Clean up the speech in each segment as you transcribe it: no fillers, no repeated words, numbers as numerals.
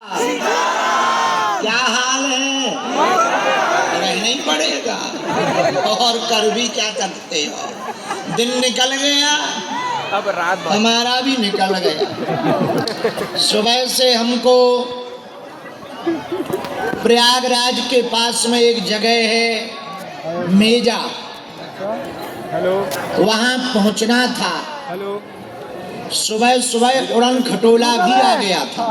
क्या हाल है? रहना ही पड़ेगा और कर भी क्या सकते हो। दिन निकल गया, अब रात हमारा भी निकल गया। सुबह से हमको प्रयागराज के पास में एक जगह है मेजा, हेलो वहां पहुंचना था। हेलो सुबह सुबह उड़न खटोला भी आ गया था,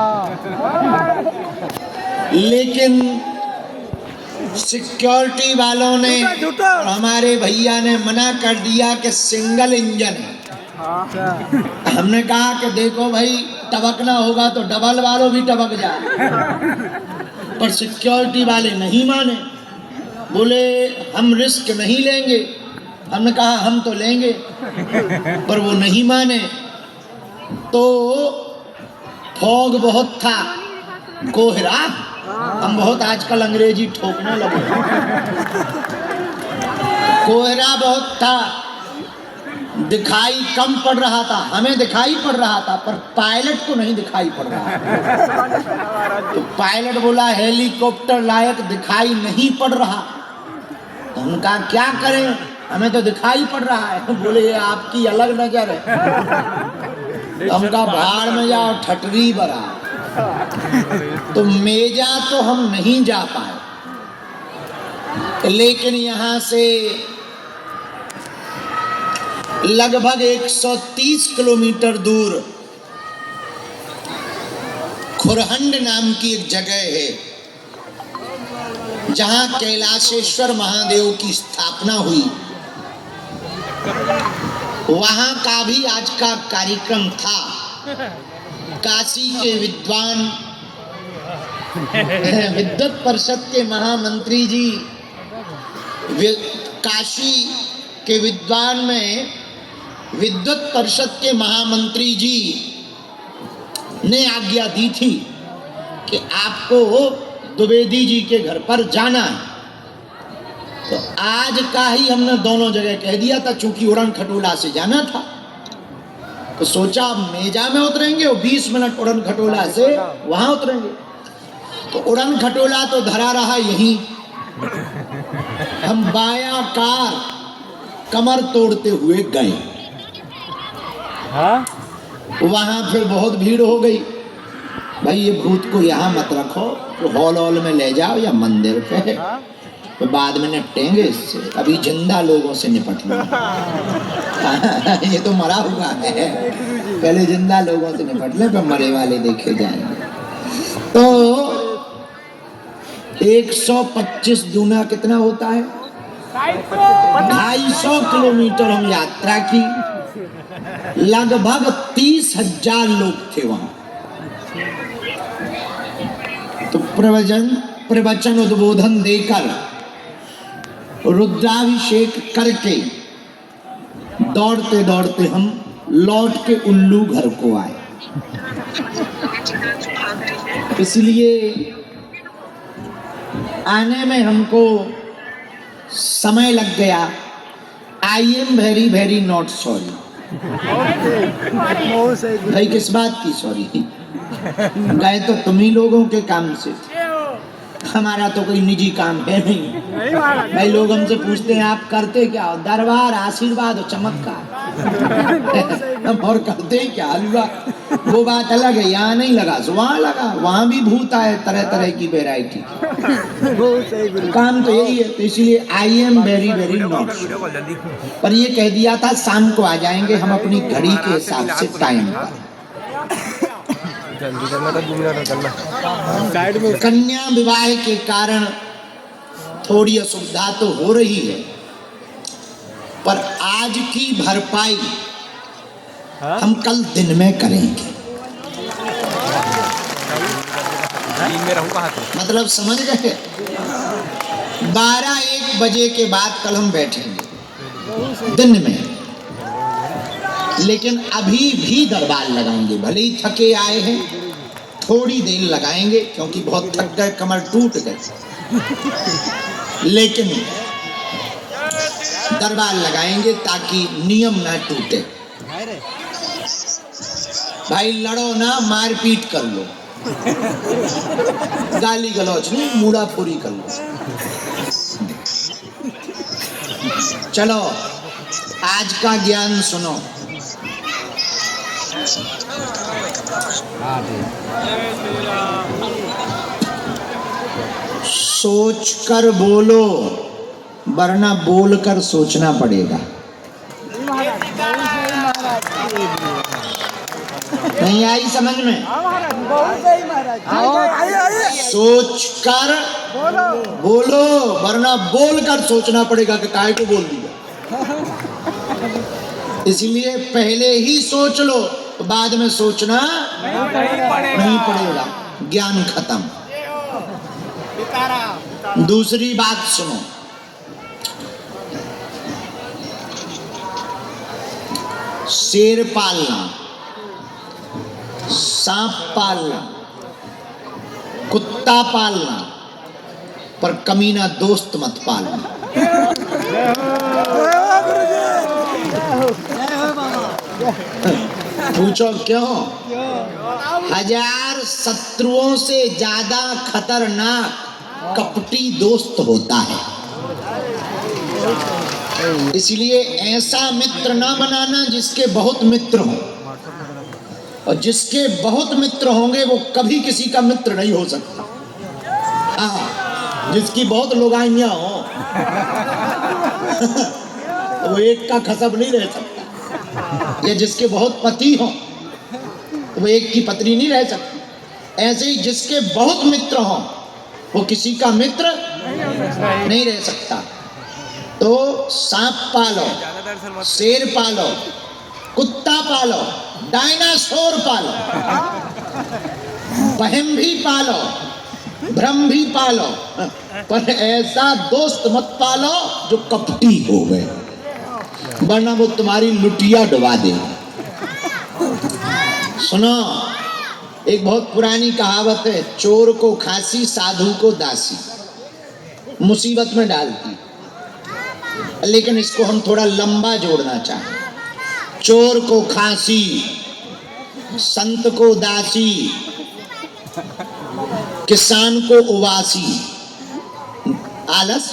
लेकिन सिक्योरिटी वालों ने और हमारे भैया ने मना कर दिया कि सिंगल इंजन है। हमने कहा कि देखो भाई, टबकना होगा तो डबल वालों भी टबक जाए, पर सिक्योरिटी वाले नहीं माने। बोले हम रिस्क नहीं लेंगे। हमने कहा हम तो लेंगे, पर वो नहीं माने। तो फॉग बहुत था, कोहरा। हम बहुत आजकल अंग्रेजी ठोकने लगे। कोहरा बहुत था, दिखाई कम पड़ रहा था। हमें दिखाई पड़ रहा था, पर पायलट को नहीं दिखाई पड़ रहा। तो पायलट बोला हेलीकॉप्टर लायक दिखाई नहीं पड़ रहा। तो हम कहा क्या करें, हमें तो दिखाई पड़ रहा है। बोले ये आपकी अलग नजर है। हम कहा भाड़ में जाओ, ठटरी बरा। तो मेजा तो हम नहीं जा पाए, लेकिन यहां से लगभग 130 किलोमीटर दूर खुरहंड नाम की एक जगह है, जहां कैलाशेश्वर महादेव की स्थापना हुई। वहां का भी आज का कार्यक्रम था। काशी के विद्वान, विद्युत परिषद के महामंत्री जी, काशी के विद्वान में विद्युत परिषद के महामंत्री जी ने आज्ञा दी थी कि आपको द्विवेदी जी के घर पर जाना है। तो आज का ही हमने दोनों जगह कह दिया था, चूंकि उड़न खटोला से जाना था। तो सोचा मेजा में उतरेंगे और 20 मिनट उड़न खटोला से वहां उतरेंगे। तो उड़न खटोला तो धरा रहा यहीं। हम बाया कार कमर तोड़ते हुए गए। वहां फिर बहुत भीड़ हो गई। भाई ये भूत को यहाँ मत रखो, तो हॉल में ले जाओ या मंदिर पे, तो बाद में निपटेंगे इससे। अभी जिंदा लोगों से निपट लो। ये तो मरा हुआ है, पहले जिंदा लोगों से निपट ले, फिर मरे वाले देखे जाएंगे। तो 125 दूना कितना होता है? 250 किलोमीटर हम यात्रा की। लगभग 30,000 लोग थे वहां। तो प्रवचन उद्बोधन देकर, रुद्राभिषेक करके दौड़ते दौड़ते हम लौट के उल्लू घर को आए। इसलिए आने में हमको समय लग गया। I am very very not sorry. भाई किस बात की सॉरी? गए तो तुम ही लोगों के काम से, हमारा तो कोई निजी काम है नहीं। भाई लोग हमसे पूछते हैं आप करते क्या हो? दरबार, आशीर्वाद और चमत्कार। और करते ही क्या? हलवा। वो बात अलग है, यहाँ नहीं लगा सो वहाँ लगा। वहाँ भी भूत आए, तरह तरह की वेराइटी। काम तो यही है। तो इसलिए I am very very not. पर ये कह दिया था शाम को आ जाएंगे हम अपनी घड़ी के हिसाब से टाइम पर। कन्या विवाह के कारण थोड़ी असुविधा तो हो रही है, पर आज की भरपाई हम कल दिन में करेंगे। मतलब समझ गए? 12-1 बजे के बाद कल हम बैठेंगे दिन में, लेकिन अभी भी दरबार लगाएंगे। भले ही थके आए हैं, थोड़ी देर लगाएंगे, क्योंकि बहुत थक गए, कमर टूट गए, लेकिन दरबार लगाएंगे ताकि नियम ना टूटे। भाई लड़ो ना, मारपीट कर लो, गाली गलौज नहीं, मूड़ाफोरी कर लो। चलो आज का ज्ञान सुनो। सोच कर बोलो, वरना बोल कर सोचना पड़ेगा। नहीं आई समझ में? सोच कर बोलो, वरना बोल कर सोचना पड़ेगा कि काहे को बोल दिया। इसलिए पहले ही सोच लो, तो बाद में सोचना नहीं पड़ेगा। ज्ञान खत्म। दूसरी बात सुनो, शेर पालना, सांप पालना, कुत्ता पालना, पर कमीना दोस्त मत पालना। पूछो क्यों? 1000 शत्रुओं से ज्यादा खतरनाक कपटी दोस्त होता है। इसलिए ऐसा मित्र ना बनाना जिसके बहुत मित्र हों, और जिसके बहुत मित्र होंगे वो कभी किसी का मित्र नहीं हो सकता। हाँ, जिसकी बहुत लोगाइयां हो तो वो एक का खसब नहीं रह सकता। या जिसके बहुत पति हो तो वो एक की पत्नी नहीं रह सकती। ऐसे ही जिसके बहुत मित्र हों वो किसी का मित्र नहीं रह सकता। तो सांप पालो, शेर पालो, कुत्ता पालो, डायनासोर पालो, वहम भी पालो, भ्रम भी पालो, पर ऐसा दोस्त मत पालो जो कपटी हो गए, वरना वो तुम्हारी लुटिया डुबा देगा। सुनो, एक बहुत पुरानी कहावत है, चोर को खांसी साधु को दासी, मुसीबत में डालती। लेकिन इसको हम थोड़ा लंबा जोड़ना चाहें। चोर को खांसी, संत को दासी, किसान को उबासी। आलस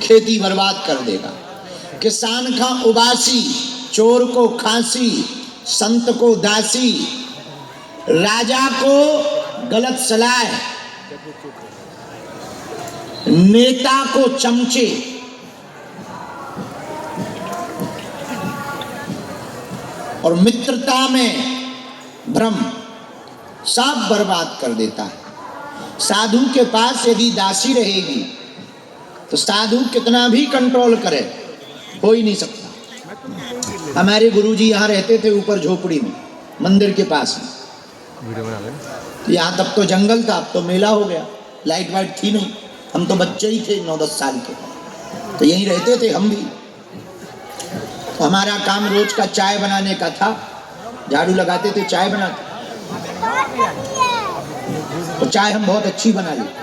खेती बर्बाद कर देगा। किसान का उबासी, चोर को खांसी, संत को दासी, राजा को गलत सलाह, नेता को चमचे, और मित्रता में भ्रम, सब बर्बाद कर देता है। साधु के पास यदि दासी रहेगी तो साधु कितना भी कंट्रोल करे हो ही नहीं सकता। हमारे गुरुजी यहाँ रहते थे ऊपर झोपड़ी में, मंदिर के पास में। यहाँ तब तो जंगल था, अब तो मेला हो गया, लाइट वाइट थी नहीं। हम तो बच्चे ही थे 9-10 साल के, तो यहीं रहते थे हम भी। हमारा काम रोज का चाय बनाने का था, झाड़ू लगाते थे, चाय बनाते। तो चाय हम बहुत अच्छी बना लेते।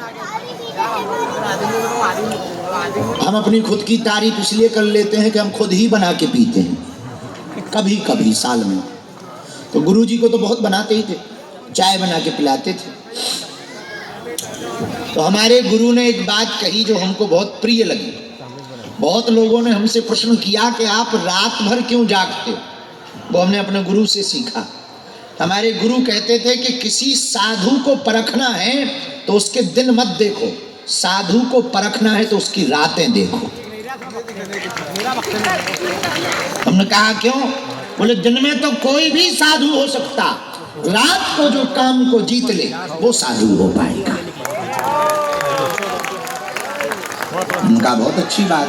हम अपनी खुद की तारीफ इसलिए कर लेते हैं कि हम खुद ही बना के पीते हैं, कभी कभी साल में। तो गुरुजी को तो बहुत बनाते ही थे, चाय बना के पिलाते थे। तो हमारे गुरु ने एक बात कही जो हमको बहुत प्रिय लगी। बहुत लोगों ने हमसे प्रश्न किया कि आप रात भर क्यों जागते हो? वो हमने अपने गुरु से सीखा। हमारे गुरु कहते थे कि किसी साधु को परखना है तो उसके दिन मत देखो, साधु को परखना है तो उसकी रातें देखो। हमने कहा क्यों? बोले दिन में तो कोई भी साधु हो सकता, रात को जो काम को जीत ले वो साधु हो पाएगा। उनका बहुत अच्छी बात।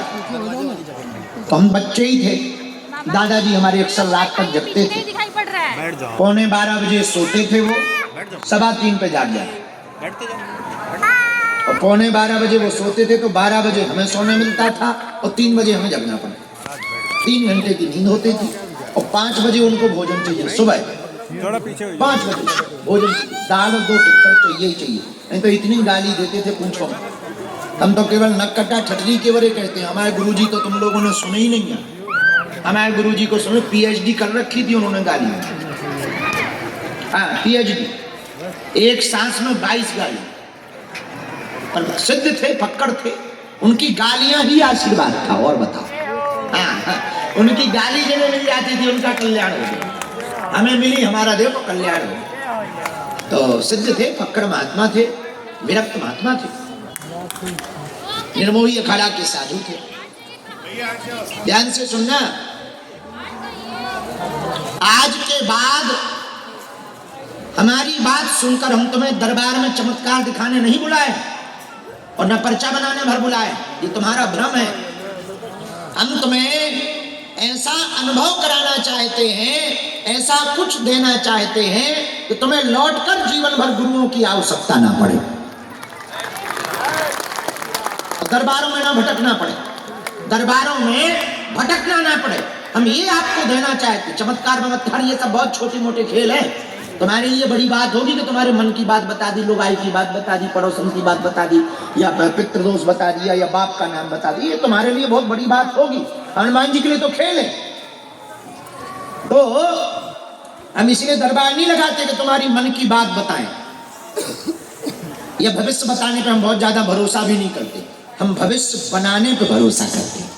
तो हम बच्चे ही थे, दादाजी हमारे अक्सर रात तक जगते थे। 11:15 बजे सोते थे वो, 3:15 पे जाग जाते। और 11:15 बजे वो सोते थे तो 12 बजे हमें सोने मिलता था और 3 बजे हमें जगना पड़ता। 3 घंटे की नींद होती थी और 5 बजे उनको भोजन चाहिए। सुबह 5 बजे भोजन, दाल और 2 टिक्कर चाहिए ही चाहिए, नहीं तो इतनी गाली देते थे पूछो। हम तो केवल नक्कटा ठटरी के बरे कहते हैं। हमारे गुरुजी तो तुम लोगों ने सुने ही नहीं है। हमारे गुरुजी को सुने, PhD कर रखी थी उन्होंने गाली। हाँ, PhD एक सांस में 22 गाली, पर सिद्ध थे, फक्कड़ थे, उनकी गालियां ही आशीर्वाद था। और बताओ, हाँ, उनकी गाली जिन्हें मिल जाती थी उनका कल्याण हो गया, हमें मिली हमारा देखो कल्याण हो गया। तो सिद्ध थे, फक्कड़ महात्मा थे, विरक्त महात्मा थे, निर्मोही अखाड़ा के साधु थे। ध्यान से सुनना, आज के बाद हमारी बात सुनकर हम तुम्हें दरबार में चमत्कार दिखाने नहीं बुलाए और न पर्चा बनाने भर बुलाए, ये तुम्हारा भ्रम है। हम तुम्हें ऐसा अनुभव कराना चाहते हैं, ऐसा कुछ देना चाहते हैं कि तुम्हें लौटकर जीवन भर गुरुओं की आवश्यकता ना पड़े, दरबारों में ना भटकना पड़े, दरबारों में भटकना ना पड़े। हम ये आपको देना चाहते। चमत्कार ममत्कार ये सब बहुत छोटे मोटे खेल है। तुम्हारे लिए बड़ी बात होगी कि तुम्हारे मन की बात बता दी, लोगाई की बात बता दी, पड़ोसन की बात बता दी, या पितृदोष बता दिया, या बाप का नाम बता दिया, ये तुम्हारे लिए बहुत बड़ी बात होगी। हनुमान जी के लिए तो खेल है। तो हम इसलिए दरबार नहीं लगाते कि तुम्हारी मन की बात बताएं, या भविष्य बताने पर हम बहुत ज्यादा भरोसा भी नहीं करते, हम भविष्य बनाने पर भरोसा करते हैं।